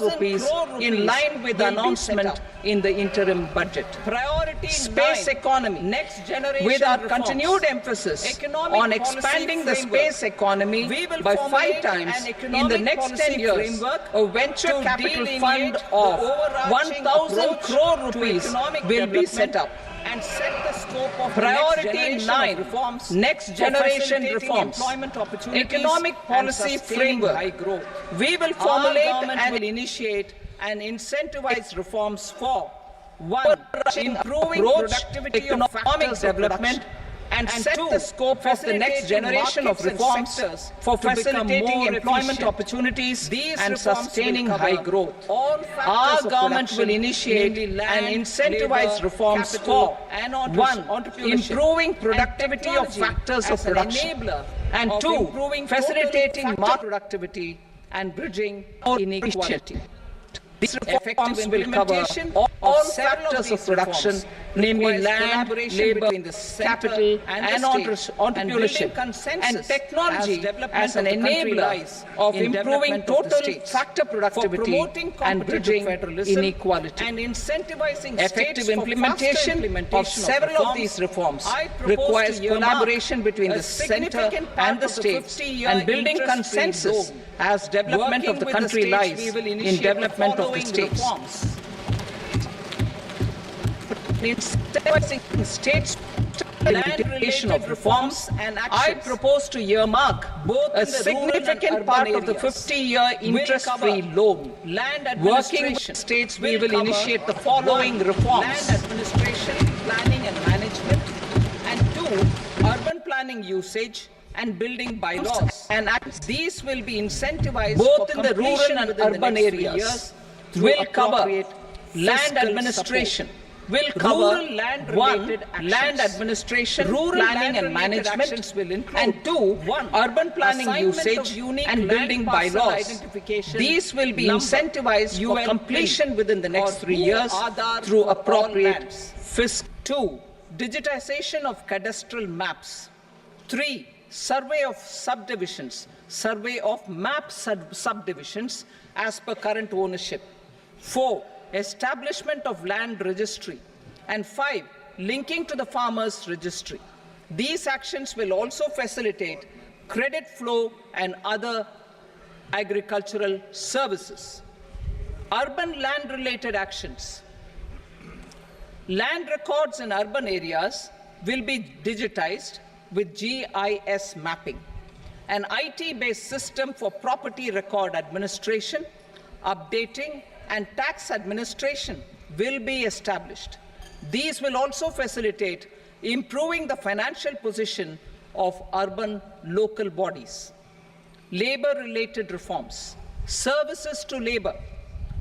rupees in line with the announcement in the interim budget. Priority Space 9, economy. next generation With our reforms. continued emphasis Economic on policy expanding the framework. space economy We will by 5 formulate times an in the economic next policy 10 years, framework a venture to capital delineate fund the of overarching 1,000 approach crore to rupees economic will be set development up. and set the scope of Priority the next 9, generation of reforms next for generation facilitating reforms. employment opportunities Economic and policy sustaining framework. high growth. We will Our formulate government an will initiate and incentivize reforms for 1. Improving approach productivity of economic factors of development production, and set 2. the scope of the next facilitating generation of markets and reforms sectors for to become facilitating more employment efficient. opportunities These and reforms sustaining will cover high growth. all factors Our of government will production, initiate namely and land, incentivize labor, reforms capital, for and 1. entrepreneurship, Improving and productivity of technology factors of as an production, enabler and of 2. improving Facilitating total factor market productivity and bridging more inequality. These Effective reforms will cover implementation all of several of factors of these production, reforms namely requires land, collaboration labor, between the center capital, and the and state, and building entrepreneurship, consensus and technology as development as an of the country enabler lies of in improving development of the total states. factor For productivity promoting and bridging federalism inequality. and incentivizing Effective states for faster implementation of several of these reforms I propose requires to earmark collaboration between a the center significant part and the of the states 50-year and building interest-free consensus loan. as development Working of the with the country states, lies we will in initiate the development of the following states. reforms. Incentivizing states implementation of reforms, and I actions propose to earmark both a in the rural and significant urban part of the areas 50-year interest-free cover loan. Land Working with administration states, we will cover initiate the following 1. reforms. Land administration, planning and management, and 2. Urban planning usage and building bylaws. And acts These will be incentivized both for in the rural completion and within the urban next 3 areas years through will cover appropriate land fiscal administration, support. will cover Rural land 1. related actions. Land administration, Rural planning and land-related management, actions will include and 2. 1. Urban planning Assignment of usage unique and land building parcel bylaws. identification These will be number, incentivized for ULP, completion within the next or 3 years Aadhaar through for all appropriate lands. fiscal. 2. Digitization of cadastral maps. 3. Survey of subdivisions. Survey of map subdivisions as per current ownership. 4. Establishment of land registry. And 5. Linking to the farmers registry. These actions will also facilitate credit flow and other agricultural services. Urban land related actions. Land records in urban areas will be digitized with GIS mapping. An IT-based system for property record administration, updating, and tax administration will be established. These will also facilitate improving the financial position of urban local bodies. Labor-related reforms. Services to labor.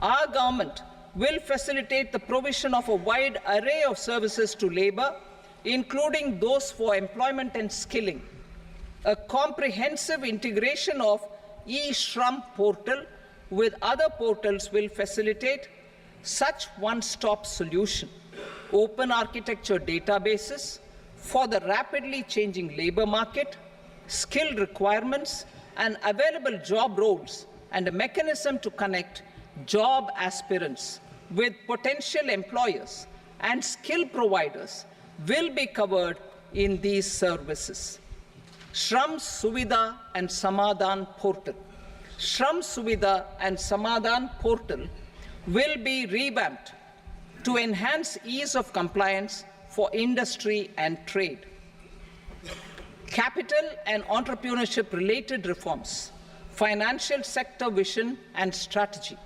Our government will facilitate the provision of a wide array of services to labor, including those for employment and skilling. A comprehensive integration of e-Shram portal with other portals will facilitate such one-stop solution. Open architecture databases for the rapidly changing labor market, skill requirements, and available job roles, and a mechanism to connect job aspirants with potential employers and skill providers will be covered in these services. Shram Suvidha and Samadhan portal. Shram Suvidha and Samadhan portal will be revamped to enhance ease of compliance for industry and trade. Capital and entrepreneurship related reforms, financial sector vision and strategy.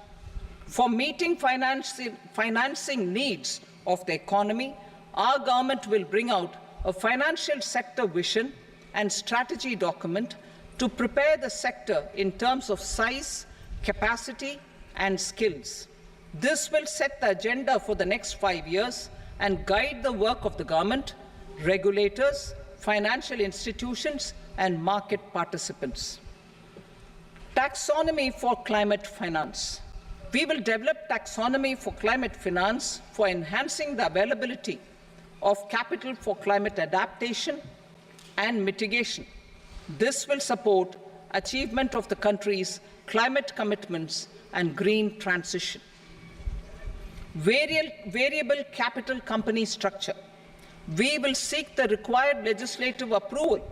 For meeting financing needs of the economy, our government will bring out a financial sector vision and strategy document to prepare the sector in terms of size, capacity, and skills. This will set the agenda for the next 5 years and guide the work of the government, regulators, financial institutions, and market participants. Taxonomy for climate finance. We will develop taxonomy for climate finance for enhancing the availability of capital for climate adaptation and mitigation. This will support achievement of the country's climate commitments and green transition. Variable capital company structure. We will seek the required legislative approval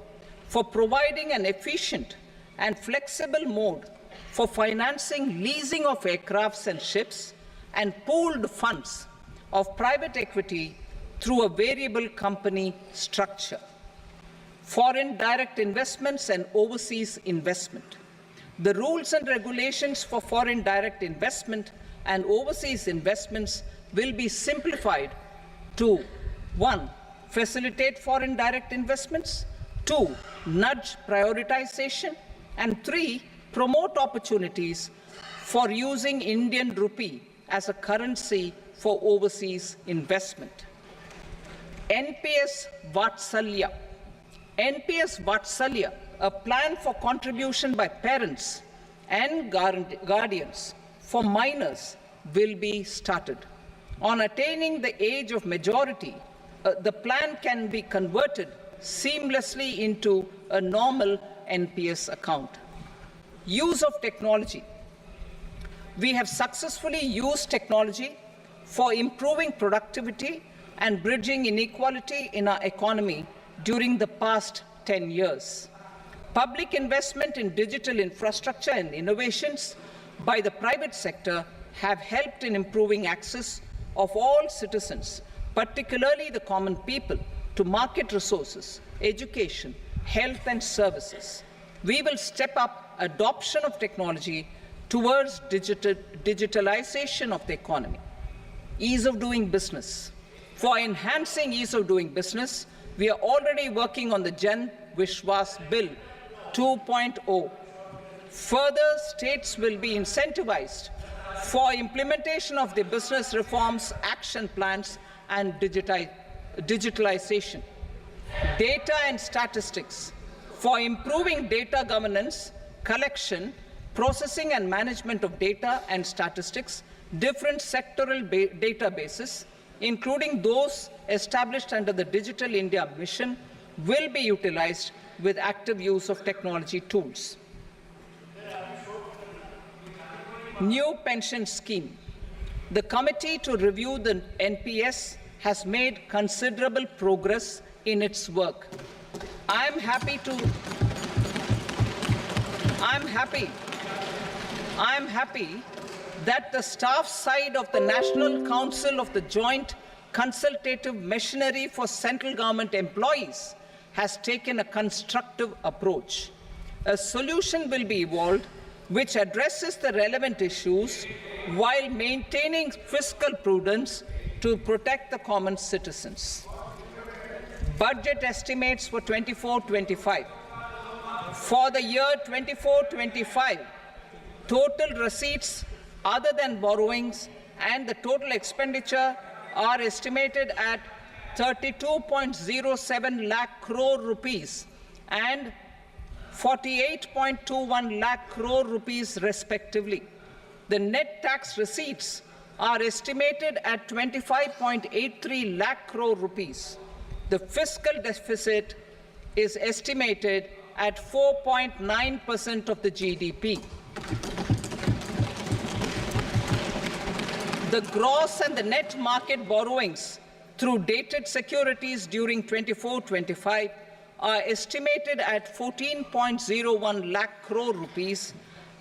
for providing an efficient and flexible mode for financing leasing of aircrafts and ships and pooled funds of private equity through a variable company structure. Foreign direct investments and overseas investment. The rules and regulations for foreign direct investment and overseas investments will be simplified to 1. Facilitate foreign direct investments, 2. Nudge prioritization, and 3. Promote opportunities for using Indian rupee as a currency for overseas investment. NPS Vatsalya. NPS Vatsalya, a plan for contribution by parents and guardians for minors, will be started. On attaining the age of majority, the plan can be converted seamlessly into a normal NPS account. Use of technology. We have successfully used technology for improving productivity and bridging inequality in our economy during the past 10 years. Public investment in digital infrastructure and innovations by the private sector have helped in improving access of all citizens, particularly the common people, to market resources, education, health and services. We will step up adoption of technology towards digitalization of the economy. Ease of doing business. For enhancing ease of doing business, we are already working on the Jan Vishwas Bill 2.0. Further, states will be incentivized for implementation of the business reforms, action plans, and digitalization. Data and statistics. For improving data governance, collection, processing and management of data and statistics, different sectoral databases, including those established under the Digital India Mission, will be utilized with active use of technology tools. New pension scheme. The committee to review the NPS has made considerable progress in its work. I'm happy that the staff side of the National Council of the Joint Consultative Machinery for Central Government Employees has taken a constructive approach. A solution will be evolved which addresses the relevant issues while maintaining fiscal prudence to protect the common citizens. Budget estimates for 24-25. For the year 24-25, total receipts other than borrowings and the total expenditure are estimated at 32.07 lakh crore rupees and 48.21 lakh crore rupees respectively. The net tax receipts are estimated at 25.83 lakh crore rupees. The fiscal deficit is estimated at 4.9% of the GDP. The gross and the net market borrowings through dated securities during 24-25 are estimated at 14.01 lakh crore rupees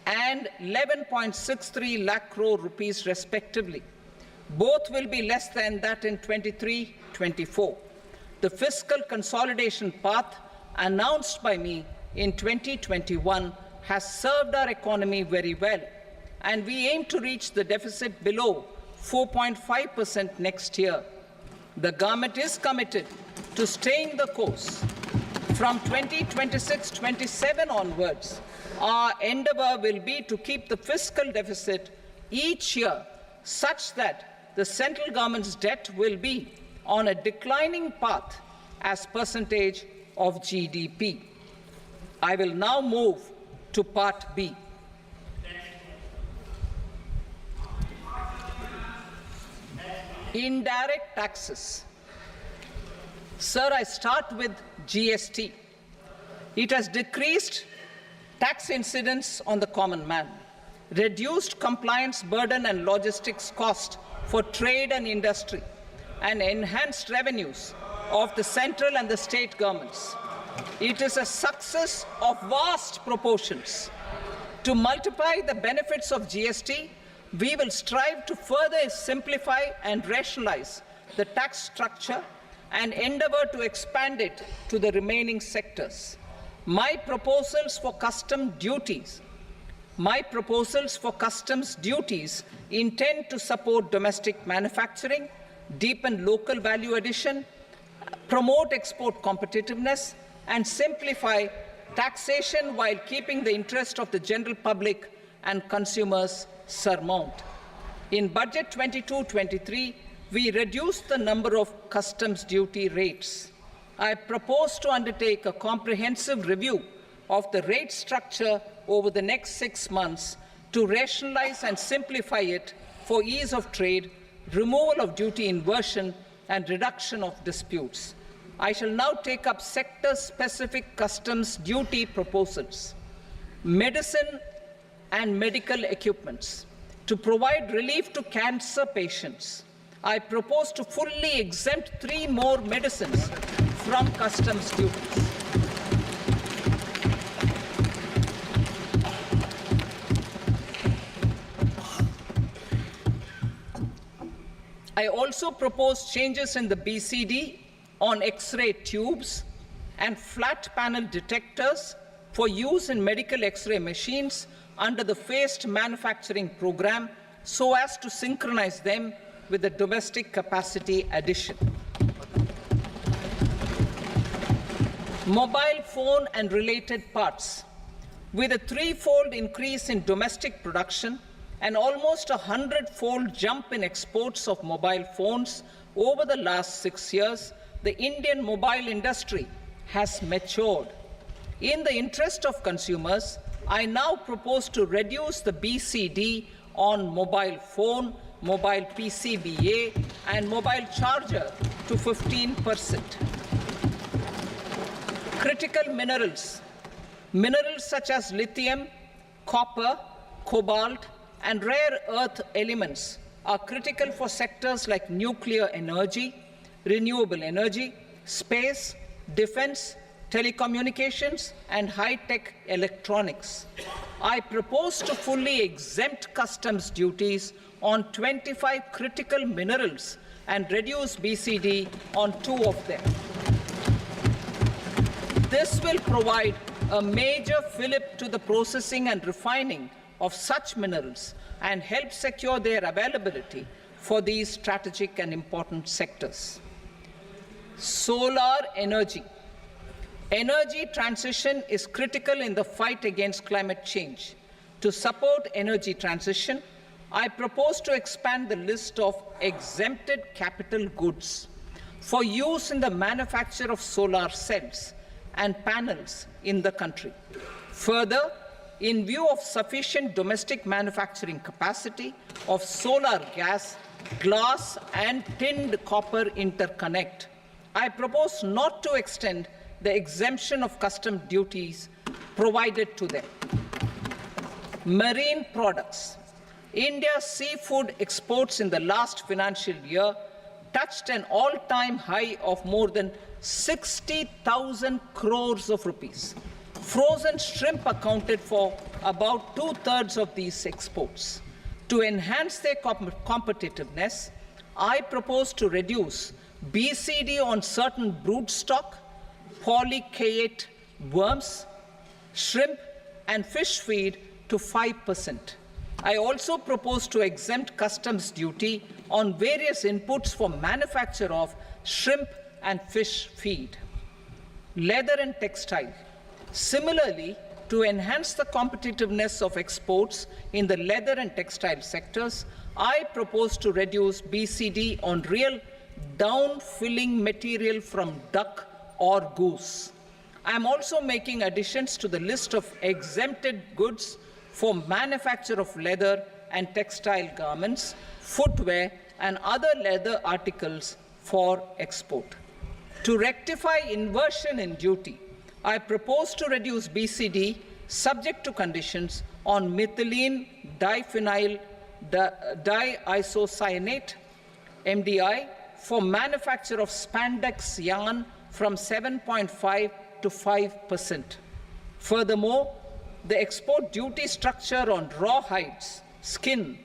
and 11.63 lakh crore rupees respectively. Both will be less than that in 23-24. The fiscal consolidation path announced by me in 2021 has served our economy very well, and we aim to reach the deficit below 4.5% next year. The government is committed to staying the course. From 2026-27 onwards, our endeavor will be to keep the fiscal deficit each year such that the central government's debt will be on a declining path as percentage of GDP. I will now move to Part B. Indirect taxes. Sir, I start with GST. It has decreased tax incidence on the common man. reduced compliance burden and logistics cost for trade and industry, and enhanced revenues of the central and the state governments. It is a success of vast proportions. To multiply the benefits of GST, we will strive to further simplify and rationalize the tax structure and endeavor to expand it to the remaining sectors. My proposals for customs duties intend to support domestic manufacturing, deepen local value addition, promote export competitiveness, and simplify taxation while keeping the interest of the general public and consumers surmount. In Budget 22-23, we reduced the number of customs duty rates. I propose to undertake a comprehensive review of the rate structure over the next 6 months to rationalize and simplify it for ease of trade, removal of duty inversion, and reduction of disputes. I shall now take up sector-specific customs duty proposals. Medicine and medical equipments. To provide relief to cancer patients, I propose to fully exempt 3 more medicines from customs duties. I also propose changes in the BCD on X-ray tubes and flat panel detectors for use in medical X-ray machines under the phased manufacturing program so as to synchronize them with the domestic capacity addition. Mobile phone and related parts. With a 3-fold increase in domestic production and almost a 100-fold jump in exports of mobile phones over the last 6 years, the Indian mobile industry has matured. In the interest of consumers, I now propose to reduce the BCD on mobile phone, mobile PCBA, and mobile charger to 15%. Critical minerals. Minerals such as lithium, copper, cobalt, and rare earth elements are critical for sectors like nuclear energy, renewable energy, space, defense, telecommunications, and high-tech electronics. I propose to fully exempt customs duties on 25 critical minerals and reduce BCD on 2 of them. This will provide a major fillip to the processing and refining of such minerals and help secure their availability for these strategic and important sectors. Solar energy. Energy transition is critical in the fight against climate change. To support energy transition, I propose to expand the list of exempted capital goods for use in the manufacture of solar cells and panels in the country. Further, in view of sufficient domestic manufacturing capacity of solar gas, glass, and tinned copper interconnect, I propose not to extend the exemption of custom duties provided to them. Marine products. India's seafood exports in the last financial year touched an all-time high of more than 60,000 crores of rupees. Frozen shrimp accounted for about 2/3 of these exports. To enhance their competitiveness, I propose to reduce BCD on certain broodstock, polychaete worms, shrimp, and fish feed to 5%. I also propose to exempt customs duty on various inputs for manufacture of shrimp and fish feed. Leather and textile. Similarly, to enhance the competitiveness of exports in the leather and textile sectors, I propose to reduce BCD on real down-filling material from duck or goose. I am also making additions to the list of exempted goods for manufacture of leather and textile garments, footwear, and other leather articles for export. To rectify inversion in duty, I propose to reduce BCD subject to conditions on methylene diphenyl diisocyanate, MDI, for manufacture of spandex yarn from 7.5 to 5%. Furthermore, the export duty structure on raw hides, skin,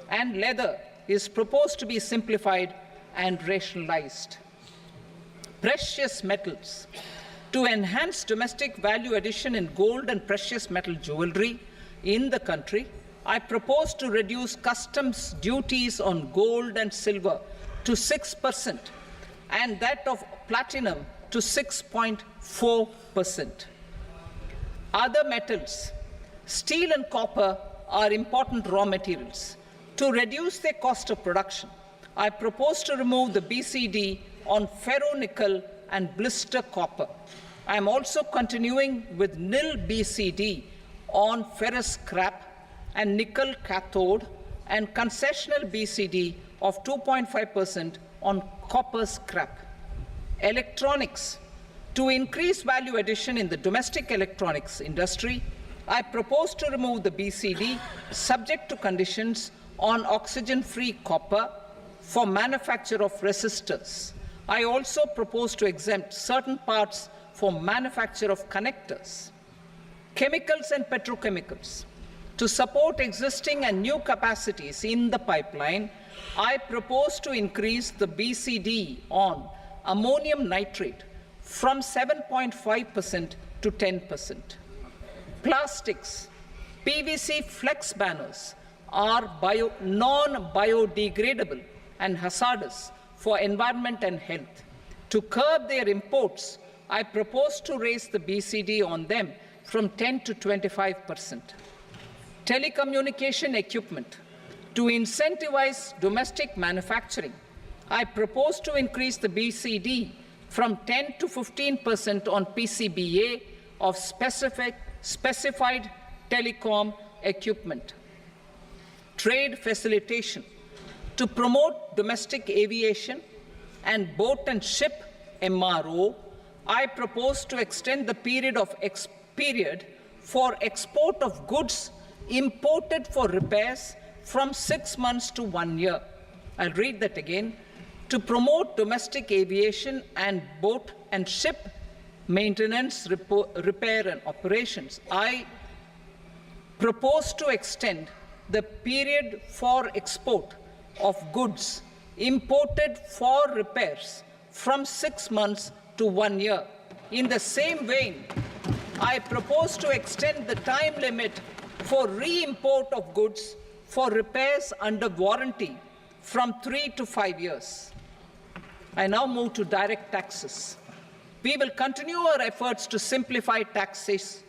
and leather is proposed to be simplified and rationalized. Precious metals. To enhance domestic value addition in gold and precious metal jewelry in the country, I propose to reduce customs duties on gold and silver to 6% and that of platinum to 6.4%. Other metals, steel and copper, are important raw materials. To reduce their cost of production, I propose to remove the BCD on ferronickel and blister copper. I am also continuing with nil BCD on ferrous scrap and nickel cathode and concessional BCD of 2.5% on copper scrap. Electronics. To increase value addition in the domestic electronics industry, I propose to remove the BCD subject to conditions on oxygen-free copper for manufacture of resistors. I also propose to exempt certain parts for manufacture of connectors. Chemicals and petrochemicals. To support existing and new capacities in the pipeline, I propose to increase the BCD on ammonium nitrate from 7.5% to 10%. Plastics. PVC flex banners are non-biodegradable and hazardous for environment and health. To curb their imports, I propose to raise the BCD on them from 10 to 25%. Telecommunication equipment. To incentivize domestic manufacturing, I propose to increase the BCD from 10 to 15% on PCBA of specified telecom equipment. Trade facilitation. To promote domestic aviation and boat and ship MRO, I propose to extend the period for export of goods imported for repairs from 6 months to 1 year. I'll read that again. To promote domestic aviation and boat and ship maintenance, repair and operations, I propose to extend the period for export of goods imported for repairs from 6 months to 1 year. In the same vein, I propose to extend the time limit for re-import of goods for repairs under warranty from 3 to 5 years. I now move to direct taxes. We will continue our efforts to simplify taxes,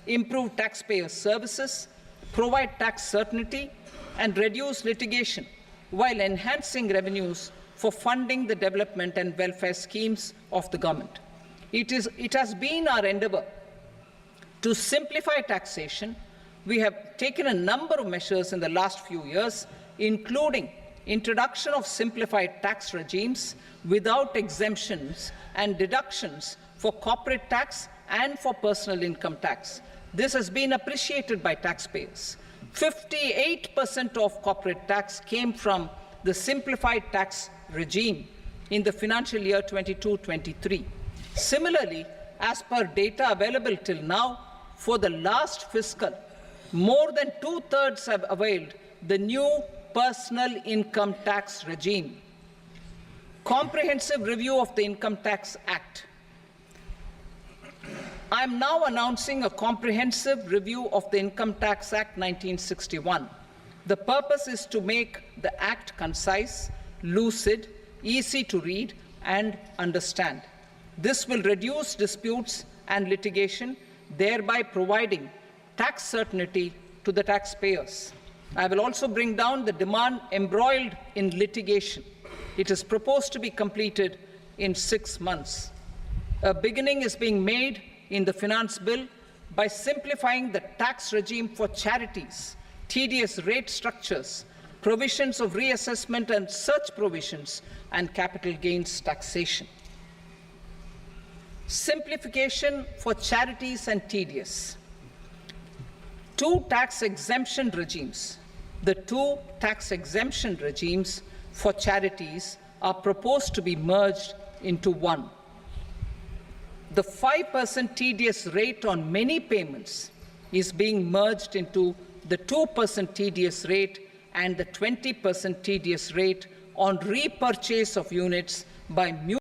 improve taxpayer services, provide tax certainty, and reduce litigation while enhancing revenues for funding the development and welfare schemes of the government. It has been our endeavor to simplify taxation. We have taken a number of measures in the last few years, including introduction of simplified tax regimes without exemptions and deductions for corporate tax and for personal income tax. This has been appreciated by taxpayers. 58% of corporate tax came from the simplified tax regime in the financial year 22-23. Similarly, as per data available till now, for the last fiscal, more than 2/3 have availed the new personal income tax regime. Comprehensive review of the Income Tax Act. I am now announcing a comprehensive review of the Income Tax Act 1961. The purpose is to make the Act concise, lucid, easy to read and understand. This will reduce disputes and litigation, thereby providing tax certainty to the taxpayers. I will also bring down the demand embroiled in litigation. It is proposed to be completed in 6 months. A beginning is being made in the Finance Bill by simplifying the tax regime for charities, tedious rate structures, provisions of reassessment and such provisions, and capital gains taxation. Simplification for charities and tedious. two tax exemption regimes. The two tax exemption regimes for charities are proposed to be merged into one. The 5% TDS rate on many payments is being merged into the 2% TDS rate and the 20% TDS rate on repurchase of units by